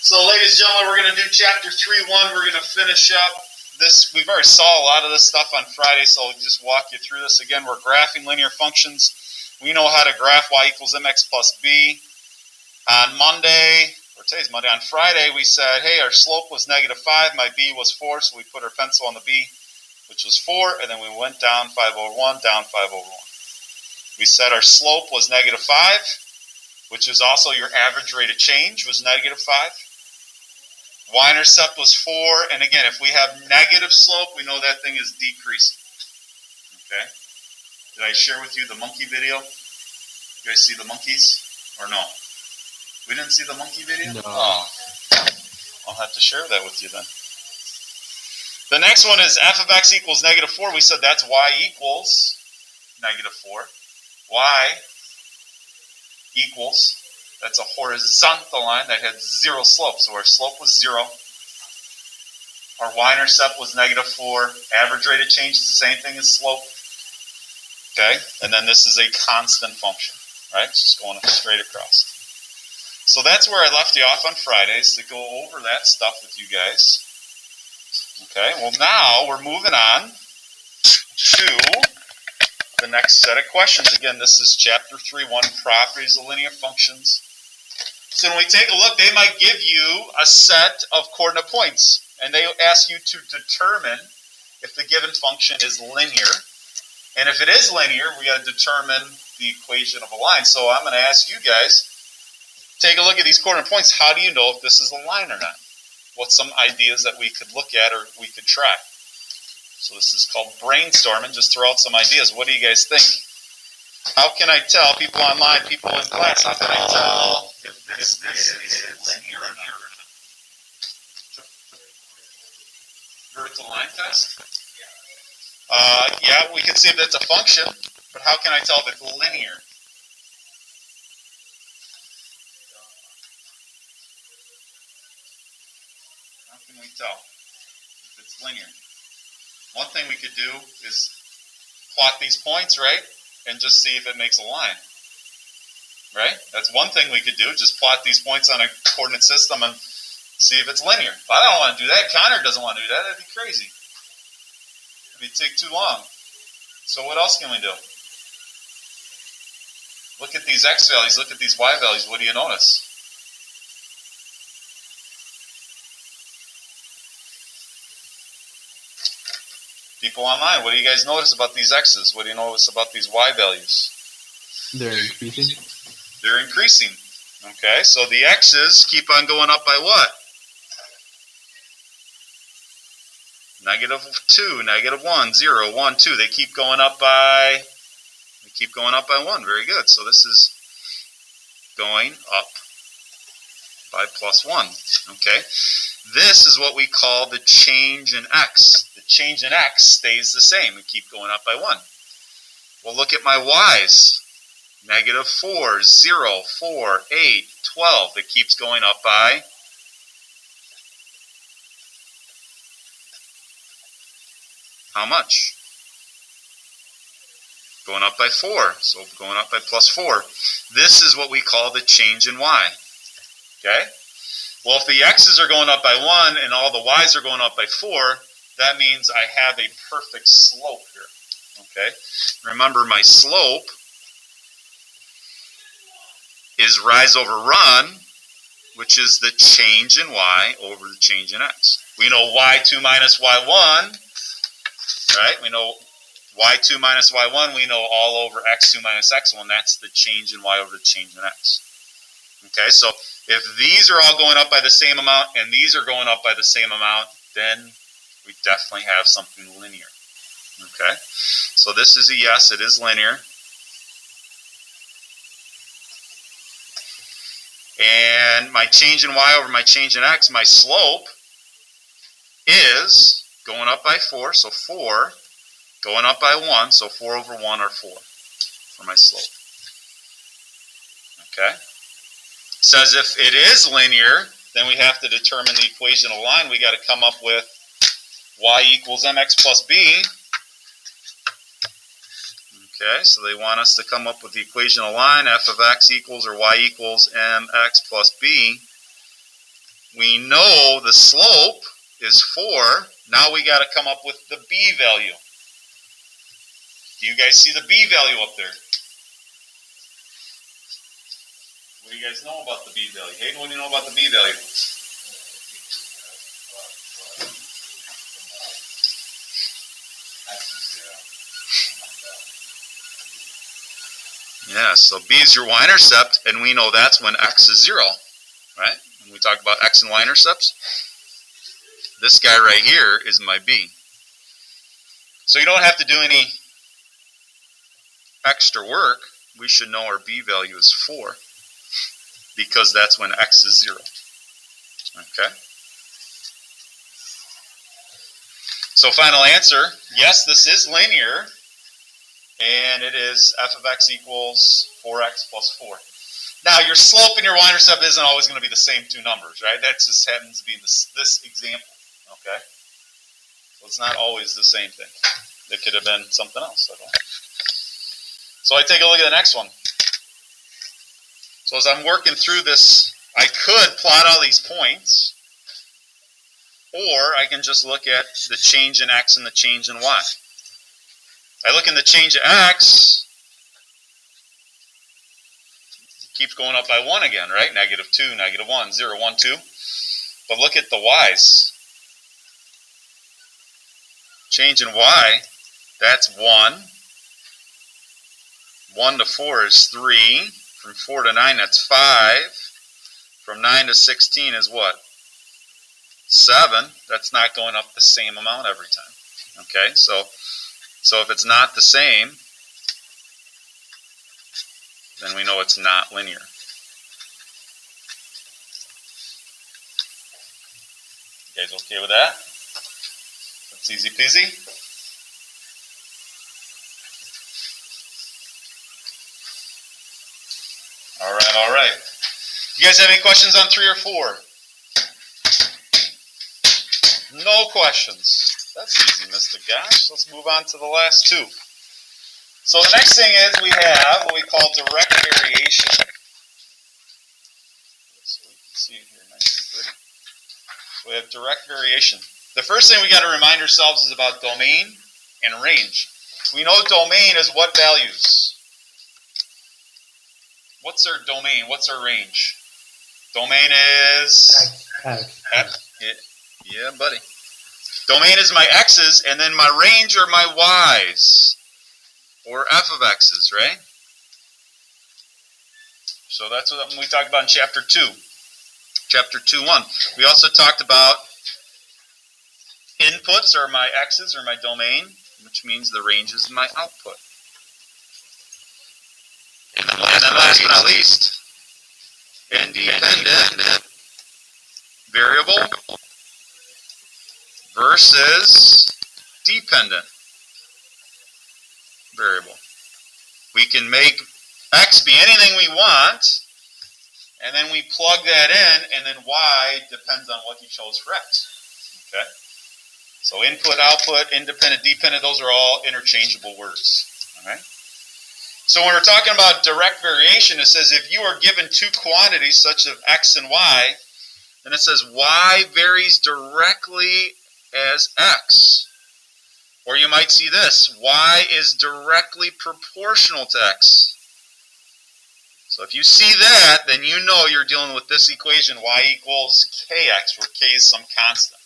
So, ladies and gentlemen, we're going to do chapter 3.1. We're going to finish up this. We've already saw a lot of this stuff on Friday, so I'll just walk you through this again. We're graphing linear functions. We know how to graph y equals mx plus b. On Monday, or today's Monday, on Friday, we said, hey, our slope was -5, my b was 4, so we put our pencil on the b, which was 4, and then we went down 5/1, down 5/1. We said our slope was -5, which is also your average rate of change was -5. Y-intercept was 4, and again, if we have negative slope, we know that thing is decreasing. Okay? Did I share with you the monkey video? You guys see the monkeys, or no? We didn't see the monkey video? No. Oh. I'll have to share that with you then. The next one is f of x equals -4. We said that's y equals -4. Y equals, that's a horizontal line that had 0 slope. So our slope was 0. Our y-intercept was -4. Average rate of change is the same thing as slope. Okay? And then this is a constant function, right? It's just going straight across. So that's where I left you off on Fridays, to go over that stuff with you guys. Okay? Well, now we're moving on to the next set of questions. Again, this is chapter 3.1, properties of linear functions. So when we take a look, they might give you a set of coordinate points, and they ask you to determine if the given function is linear. And if it is linear, we got to determine the equation of a line. So I'm going to ask you guys, take a look at these coordinate points. How do you know if this is a line or not? What's some ideas that we could look at or we could try? So this is called brainstorming. Just throw out some ideas. What do you guys think? How can I tell, people online, people in class, how can I tell if this is linear or not? Vertical line test? Yeah, we can see if that's a function, but how can I tell if it's linear? How can we tell if it's linear? One thing we could do is plot these points, right? And just see if it makes a line. Right? That's one thing we could do, just plot these points on a coordinate system and see if it's linear. But I don't want to do that. Connor doesn't want to do that. That'd be crazy. It'd take too long. So what else can we do? Look at these x values. Look at these y values. What do you notice? People online, what do you guys notice about these x's? What do you notice about these y values? They're increasing. They're increasing. Okay, so the x's keep on going up by what? -2, -1, 0, 1, 2. They keep going up by 1. Very good. So this is going up by +1. Okay. This is what we call the change in x. The change in x stays the same. We keep going up by 1. Well, look at my y's. -4, 0, 4, 8, 12. It keeps going up by how much? Going up by 4. So going up by +4. This is what we call the change in y. Okay? Well, if the x's are going up by 1 and all the y's are going up by 4, that means I have a perfect slope here. Okay? Remember, my slope is rise over run, which is the change in y over the change in x. We know y2 minus y1, right? We know y2 minus y1, we know all over x2 minus x1. That's the change in y over the change in x. Okay, so if these are all going up by the same amount and these are going up by the same amount, then we definitely have something linear. Okay, so this is a yes, it is linear. And my change in y over my change in x, my slope is going up by 4, so 4, going up by 1, so 4 over 1 are 4 for my slope. Okay? Says if it is linear, then we have to determine the equation of a line. We got to come up with y equals mx plus b. Okay, so they want us to come up with the equation of a line, f of x equals or y equals mx plus b. We know the slope is 4. Now we got to come up with the b value. Do you guys see the b value up there? What do you guys know about the b value? Hayden, what do you know about the b value? Yeah, so b is your y-intercept, and we know that's when x is 0, right? When we talk about x and y-intercepts, this guy right here is my b. So you don't have to do any extra work. We should know our b value is 4, because that's when x is 0. Okay? So final answer, yes, this is linear. And it is f of x equals 4x plus 4. Now, your slope and your y-intercept isn't always going to be the same two numbers, right? That just happens to be in this example, okay? So it's not always the same thing. It could have been something else. I don't know. So I take a look at the next one. So as I'm working through this, I could plot all these points, or I can just look at the change in x and the change in y. I look in the change of x, it keeps going up by 1 again, right? -2, -1, 0, 1, 2. But look at the y's. Change in y, that's 1. 1 to 4 is 3. From 4 to 9, that's 5. From 9 to 16 is what? 7. That's not going up the same amount every time. Okay, so if it's not the same, then we know it's not linear. You guys okay with that? That's easy peasy. All right. You guys have any questions on 3 or 4? No questions. That's easy, Mr. Gotsch. Let's move on to the last 2. So the next thing is we have what we call direct variation. So we can see it here nice and pretty. So we have direct variation. The first thing we got to remind ourselves is about domain and range. We know domain is what values? What's our domain? What's our range? Domain is... Yeah, buddy. Domain is my x's, and then my range are my y's, or f of x's, right? So that's what we talked about in chapter 2. Chapter 2.1. We also talked about inputs are my x's, or my domain, which means the range is my output. And then last but not least, independent variable versus dependent variable. We can make x be anything we want, and then we plug that in, and then y depends on what you chose for x. Okay? So input, output, independent, dependent, those are all interchangeable words. All right? So when we're talking about direct variation, it says if you are given 2 quantities such as x and y, then it says y varies directly as x. Or you might see this, y is directly proportional to x. So if you see that, then you know you're dealing with this equation, y equals kx, where k is some constant.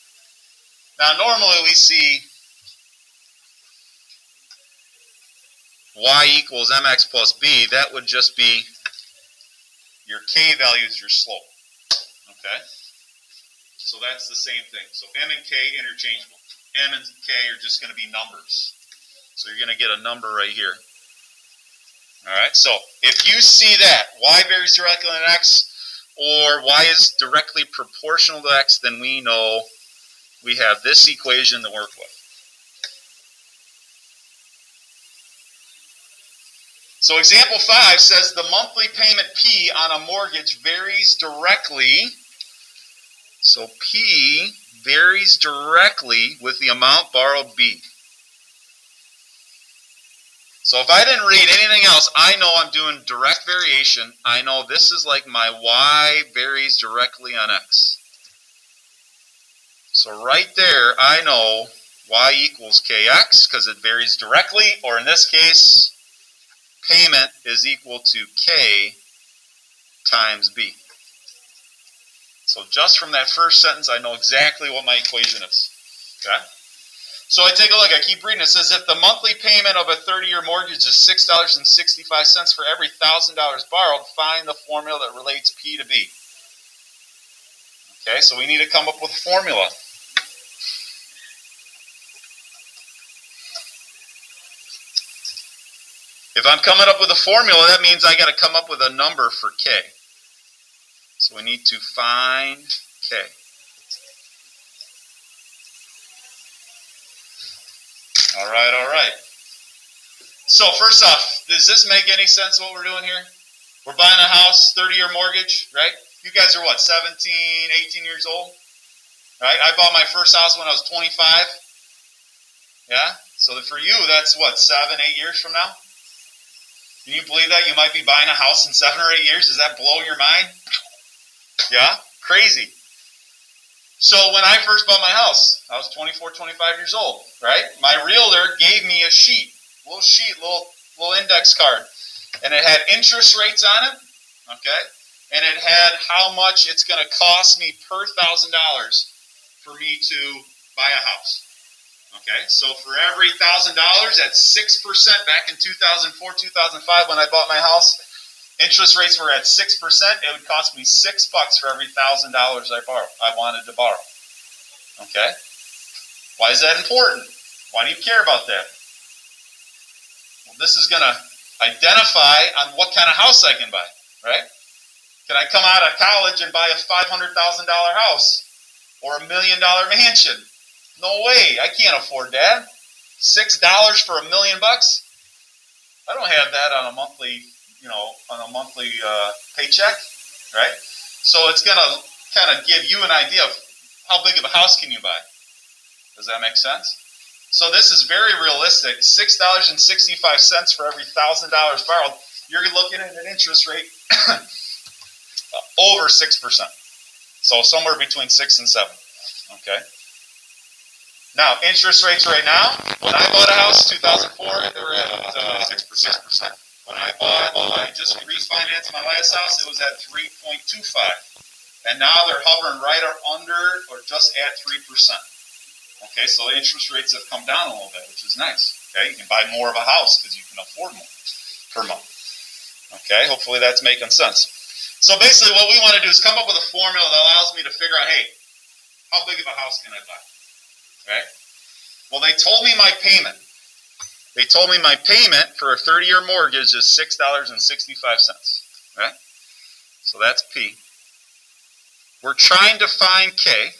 Now normally we see y equals mx plus b. That would just be your k value is your slope. Okay? So that's the same thing. So m and k interchangeable. M and k are just going to be numbers. So you're going to get a number right here. Alright, so if you see that, y varies directly on x, or y is directly proportional to x, then we know we have this equation to work with. So example 5 says the monthly payment P on a mortgage varies directly. So P varies directly with the amount borrowed B. So if I didn't read anything else, I know I'm doing direct variation. I know this is like my y varies directly on x. So right there, I know y equals kx because it varies directly, or in this case, payment is equal to k times b. So just from that first sentence, I know exactly what my equation is. Okay? So I take a look. I keep reading. It says if the monthly payment of a 30-year mortgage is $6.65 for every $1,000 borrowed, find the formula that relates P to B. Okay, so we need to come up with a formula. If I'm coming up with a formula, that means I got to come up with a number for K. So we need to find K. All right. So first off, does this make any sense what we're doing here? We're buying a house, 30-year mortgage, right? You guys are what, 17, 18 years old? Right? I bought my first house when I was 25. Yeah? So for you, that's what, 7, 8 years from now? Can you believe that? You might be buying a house in 7 or 8 years? Does that blow your mind? Yeah? Crazy. So when I first bought my house, I was 24, 25 years old, right? My realtor gave me a sheet, little index card. And it had interest rates on it, okay? And it had how much it's going to cost me per $1,000 for me to buy a house. Okay, so for every $1,000, that's 6% back in 2004, 2005 when I bought my house. Interest rates were at 6%. It would cost me $6 for every $1,000 I wanted to borrow. Okay, why is that important? Why do you care about that? Well, this is going to identify on what kind of house I can buy, right? Can I come out of college and buy a $500,000 house or $1 million mansion? No way, I can't afford that. $6 for $1 million bucks? I don't have that on a monthly, paycheck, right? So it's going to kind of give you an idea of how big of a house can you buy. Does that make sense? So this is very realistic. $6.65 for every $1,000 borrowed. You're looking at an interest rate over 6%. So somewhere between 6 and 7. Okay. Now, interest rates right now, when I bought a house in 2004, they were at 6%. When I just refinanced my last house, it was at 3.25. And now they're hovering right under or just at 3%. Okay, so interest rates have come down a little bit, which is nice. Okay, you can buy more of a house because you can afford more per month. Okay, hopefully that's making sense. So basically what we want to do is come up with a formula that allows me to figure out, hey, how big of a house can I buy? Right? Well, they told me my payment. They told me my payment for a 30-year mortgage is $6.65. Right? So that's P. We're trying to find K,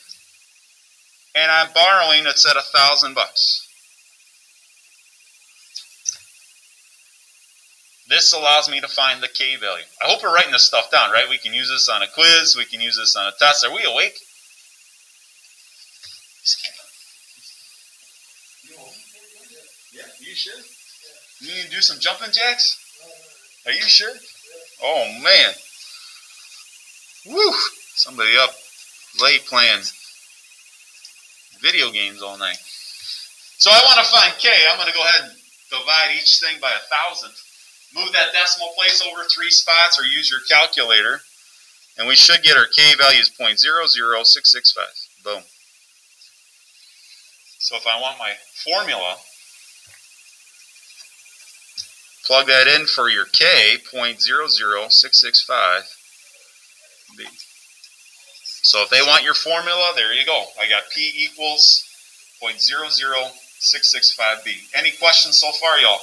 and I'm borrowing. It's at $1,000. This allows me to find the K value. I hope we're writing this stuff down, right? We can use this on a quiz. We can use this on a test. Are we awake? Yeah, you sure? You need to do some jumping jacks? Are you sure? Oh, man. Woo! Somebody up late playing video games all night. So I want to find K. I'm going to go ahead and divide each thing by 1,000. Move that decimal place over 3 spots or use your calculator. And we should get our K value is 0.00665. Boom. So if I want my formula, plug that in for your K, 0.00665 B. So if they want your formula, there you go. I got P equals 0.00665 B. Any questions so far, y'all?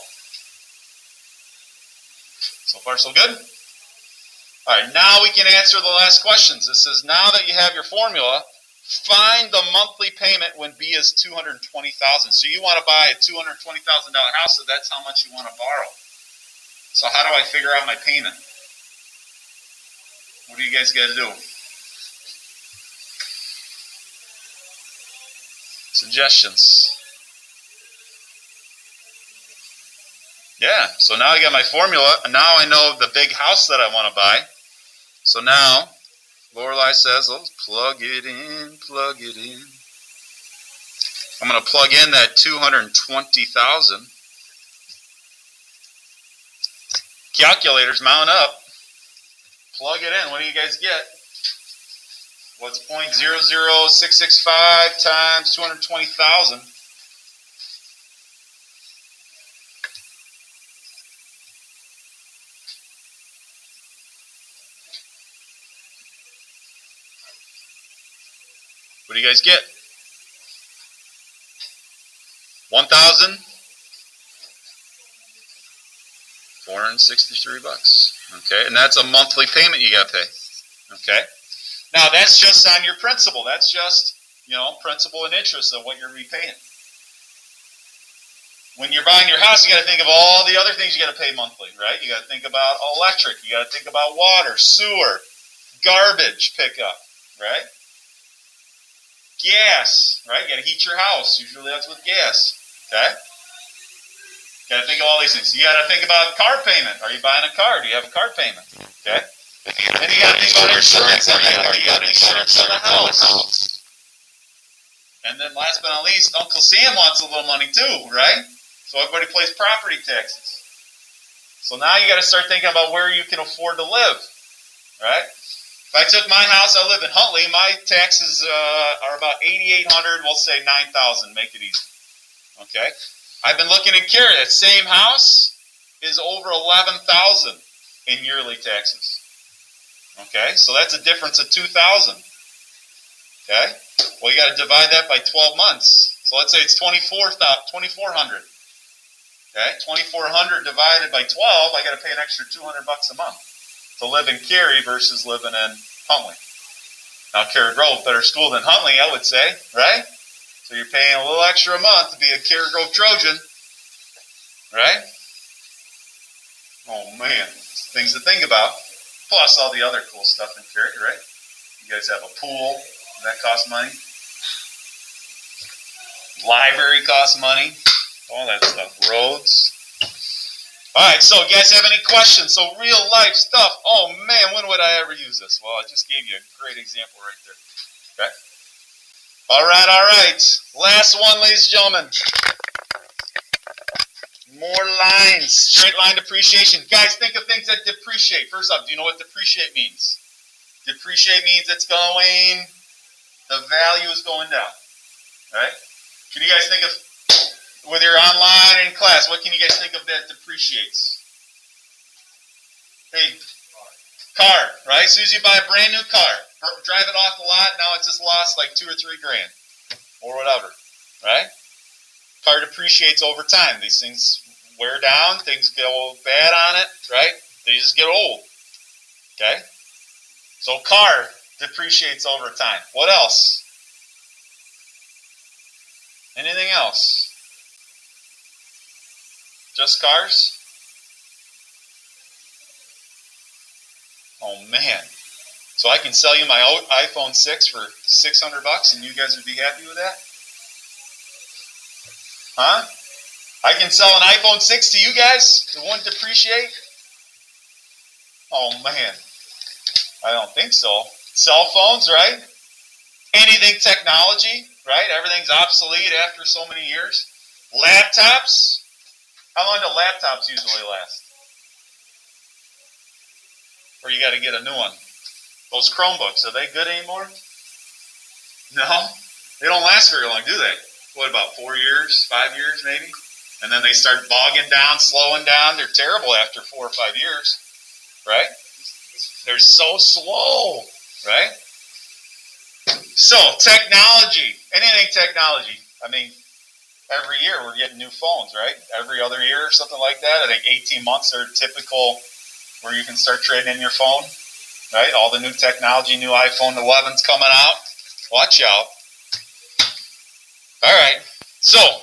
So far, so good? All right, now we can answer the last questions. It says, now that you have your formula, find the monthly payment when B is $220,000. So you want to buy a $220,000 house, so that's how much you want to borrow. So how do I figure out my payment? What do you guys got to do? Suggestions. Yeah, so now I got my formula, and now I know the big house that I want to buy. So now, Lorelei says, let's plug it in, plug it in. I'm going to plug in that 220,000. Calculators mount up. Plug it in. What do you guys get? What's 0.00665 times 220,000? What do you guys get? 1,463 bucks. Okay, and that's a monthly payment you got to pay. Okay, now that's just on your principal. That's just, principal and interest of what you're repaying. When you're buying your house, you got to think of all the other things you got to pay monthly, right? You got to think about electric. You got to think about water, sewer, garbage pickup, right? Gas, right? You got to heat your house. Usually that's with gas, okay? You got to think of all these things. You got to think about car payment. Are you buying a car? Do you have a car payment? Okay? Then you got to think about insurance on that car. You got to think about insurance on the house. And then last but not least, Uncle Sam wants a little money too, right? So everybody pays property taxes. So now you got to start thinking about where you can afford to live, right? If I took my house, I live in Huntley, my taxes are about $8,800, we'll say $9,000, make it easy. Okay? I've been looking in Cary, that same house is over $11,000 in yearly taxes. Okay? So that's a difference of $2,000. Okay? Well, you got to divide that by 12 months. So let's say it's $2,400. Okay? $2,400 divided by 12, I got to pay an extra $200 a month to live in Cary versus living in Huntley. Now, Cary Grove, better school than Huntley, I would say, right? So you're paying a little extra a month to be a Cary Grove Trojan, right? Oh, man. Things to think about. Plus all the other cool stuff in Cary, right? You guys have a pool. That costs money. Library costs money. All that stuff. Roads. All right, so you guys have any questions? So real life stuff. Oh, man, when would I ever use this? Well, I just gave you a great example right there. Okay? All right. Last one, ladies and gentlemen. More lines. Straight line depreciation. Guys, think of things that depreciate. First off, do you know what depreciate means? Depreciate means it's going, the value is going down. Right? Can you guys think of, whether you're online or in class, what can you guys think of that depreciates? Hey, car, right? As soon as you buy a brand new car, drive it off the lot, now it's just lost like $2 or $3 grand or whatever, right? Car depreciates over time. These things wear down, things go bad on it, right? They just get old, okay? So car depreciates over time. What else? Anything else? Just cars? Oh man. So I can sell you my iPhone 6 for $600 and you guys would be happy with that? Huh? I can sell an iPhone 6 to you guys? It wouldn't depreciate? Oh man. I don't think so. Cell phones, right? Anything technology, right? Everything's obsolete after so many years. Laptops. How long do laptops usually last? Or you got to get a new one. Those Chromebooks, are they good anymore? No? They don't last very long, do they? What, about 4 years, 5 years maybe? And then they start bogging down, slowing down. They're terrible after 4 or 5 years, right? They're so slow, right? So, technology, anything technology. I mean, every year we're getting new phones, right? Every other year or something like that. I think 18 months are typical where you can start trading in your phone, right? All the new technology, new iPhone 11's coming out. Watch out. All right. So,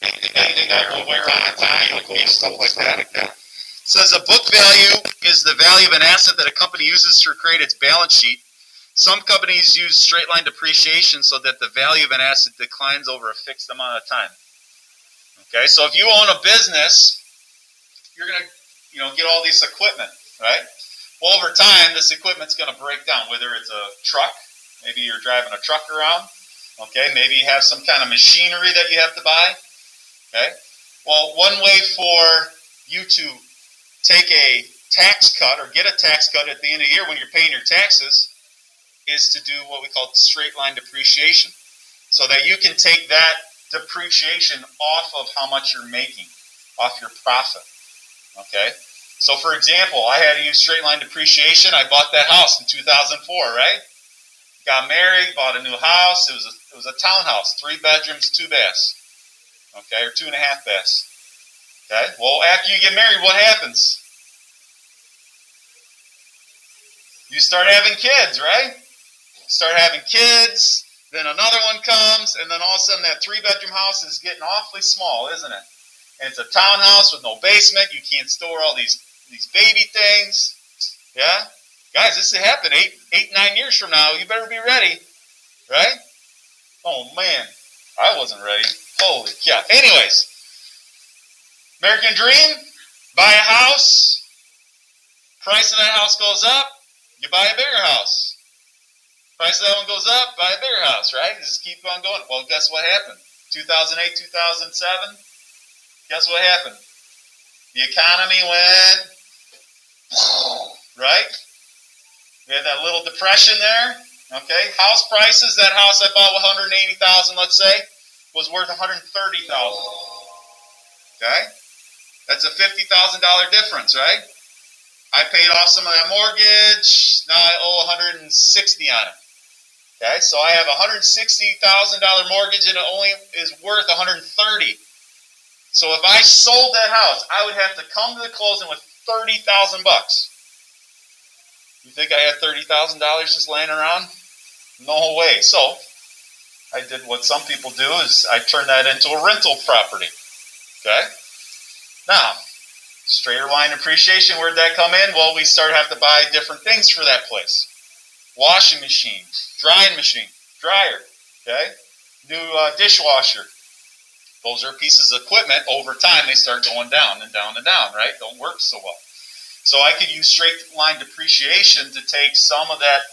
anything that will wear on time, stuff like that. Says a book value is the value of an asset that a company uses to create its balance sheet. Some companies use straight line depreciation so that the value of an asset declines over a fixed amount of time. Okay, so if you own a business, you're going to get all this equipment, right? Well, over time, this equipment's going to break down, whether it's a truck, maybe you're driving a truck around, Okay, maybe you have some kind of machinery that you have to buy. Okay, well, one way for you to take a tax cut or get a tax cut at the end of the year when you're paying your taxes is to do what we call straight line depreciation, so that you can take that depreciation off of how much you're making, off your profit. Okay, so for example, I had to use straight line depreciation. I bought that house in 2004, right? Got married, bought a new house. It was a townhouse, 3 bedrooms, 2 baths. Okay, or 2.5 baths. Okay, well, after you get married, what happens? You start having kids, right? Start having kids, then another one comes, and then all of a sudden that 3-bedroom house is getting awfully small, isn't it? And it's a townhouse with no basement. You can't store all these baby things. Yeah? Guys, this will happen 9 years from now. You better be ready. Right? Oh, man. I wasn't ready. Holy cow. Anyways, American dream, buy a house. Price of that house goes up. You buy a bigger house. Price of that one goes up, buy a bigger house, right? Just keep on going. Well, guess what happened? 2008, 2007, guess what happened? The economy went, right? We had that little depression there. Okay, house prices, that house I bought with $180,000, let's say, was worth $130,000. Okay? That's a $50,000 difference, right? I paid off some of that mortgage. Now I owe $160,000 on it. Okay, so I have a $160,000 mortgage and it only is worth $130,000. So if I sold that house, I would have to come to the closing with $30,000. You think I had $30,000 just laying around? No way. So I did what some people do, is I turned that into a rental property. Okay. Now, straighter line depreciation, where'd that come in? Well, we started having to buy different things for that place. Washing machine, drying machine, dryer, okay? New dishwasher. Those are pieces of equipment. Over time, they start going down and down and down, right? Don't work so well. So I could use straight line depreciation to take some of that,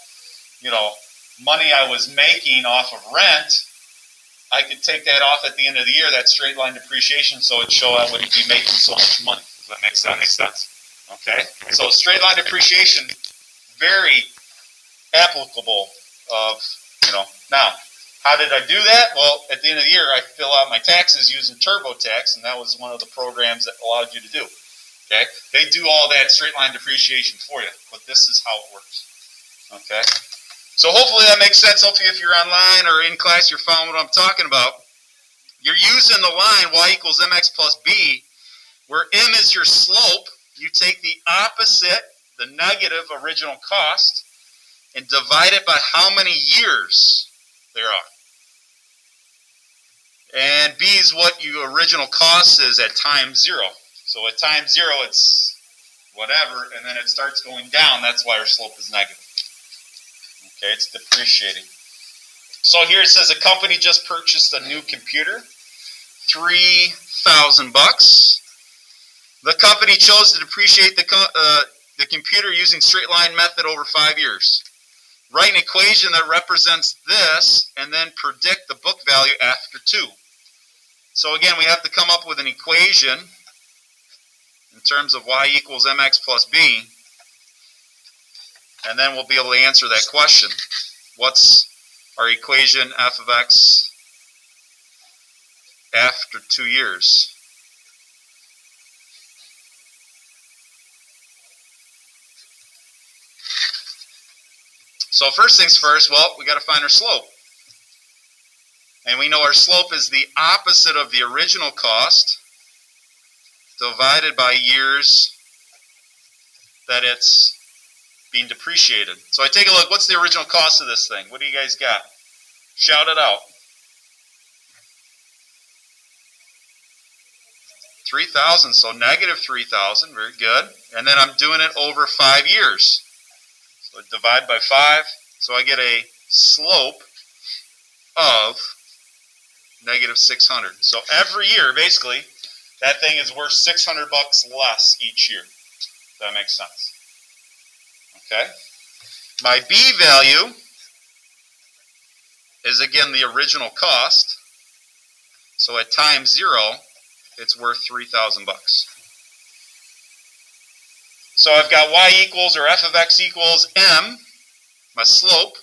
money I was making off of rent. I could take that off at the end of the year, that straight line depreciation, so it'd show I wouldn't be making so much money. Does that make sense? Okay. So straight line depreciation, very applicable of, now, how did I do that? Well, at the end of the year, I fill out my taxes using TurboTax, and that was one of the programs that allowed you to do. Okay? They do all that straight line depreciation for you, but this is how it works. Okay? So hopefully that makes sense. Hopefully if you're online or in class, you're following what I'm talking about. You're using the line y equals mx plus b, where m is your slope. You take the opposite, the negative original cost, and divide it by how many years there are. And b is what your original cost is at time 0. So at time 0, it's whatever, and then it starts going down. That's why our slope is negative. Okay, it's depreciating. So here it says a company just purchased a new computer, $3,000. The company chose to depreciate the computer using straight line method over 5 years. Write an equation that represents this and then predict the book value after 2. So again, we have to come up with an equation in terms of y equals mx plus b, and then we'll be able to answer that question. What's our equation f of x after 2 years? So first things first, well, we got to find our slope. And we know our slope is the opposite of the original cost divided by years that it's being depreciated. So I take a look, what's the original cost of this thing? What do you guys got? Shout it out. 3,000, so negative 3,000, very good. And then I'm doing it over 5 years. So divide by 5, so I get a slope of negative 600. So every year, basically, that thing is worth $600 less each year. If that makes sense. Okay? My B value is again the original cost. So at time 0, it's worth $3,000. So I've got y equals, or f of x equals m, my slope,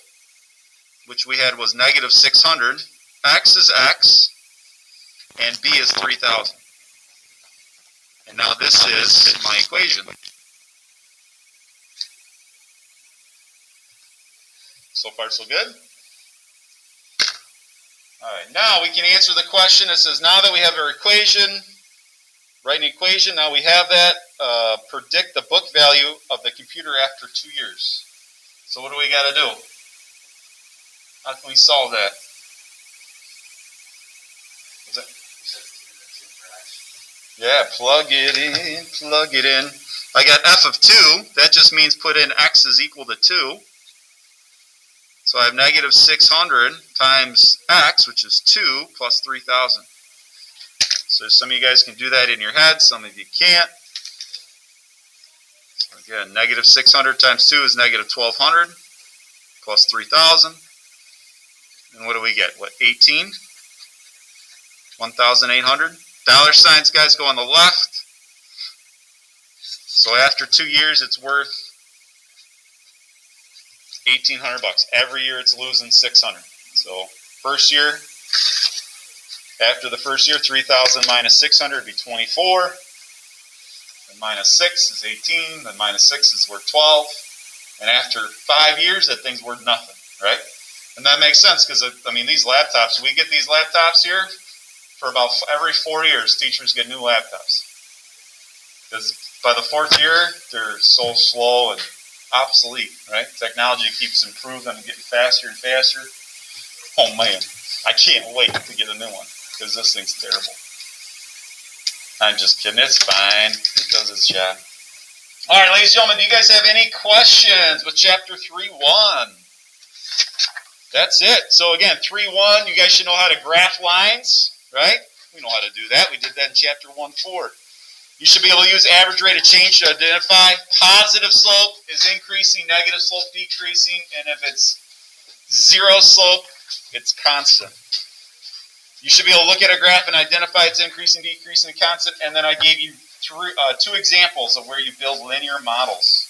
which we had was negative 600. X is x, and b is 3,000. And now this is my equation. So far, so good? All right, now we can answer the question. It says, now that we have our equation, write an equation. Now we have that. Predict the book value of the computer after 2 years. So what do we got to do? How can we solve that? Yeah, plug it in, plug it in. I got f of 2. That just means put in x is equal to 2. So I have negative 600 times x, which is 2, plus 3,000. So some of you guys can do that in your head. Some of you can't. So again, negative 600 times 2 is negative 1,200, plus 3,000. And what do we get? What, 18? 1,800. Dollar signs, guys, go on the left. So after 2 years, it's worth $1,800. Every year, it's losing 600. So first year, after the first year, 3,000 minus 600 would be 24. And minus 6 is 18. Then minus 6 is worth 12. And after 5 years, that thing's worth nothing, right? And that makes sense because, I mean, these laptops, we get these laptops here for about every 4 years, teachers get new laptops. Because by the 4th year, they're so slow and obsolete, right? Technology keeps improving and getting faster and faster. Oh man, I can't wait to get a new one because this thing's terrible. I'm just kidding, it's fine. It does its job. All right, ladies and gentlemen, do you guys have any questions with chapter 3.1? That's it. So again, 3.1, you guys should know how to graph lines, right? We know how to do that. We did that in chapter 1.4. You should be able to use average rate of change to identify positive slope is increasing, negative slope decreasing, and if it's zero slope, it's constant. You should be able to look at a graph and identify it's increasing, decreasing, and constant, and then I gave you 2 examples of where you build linear models.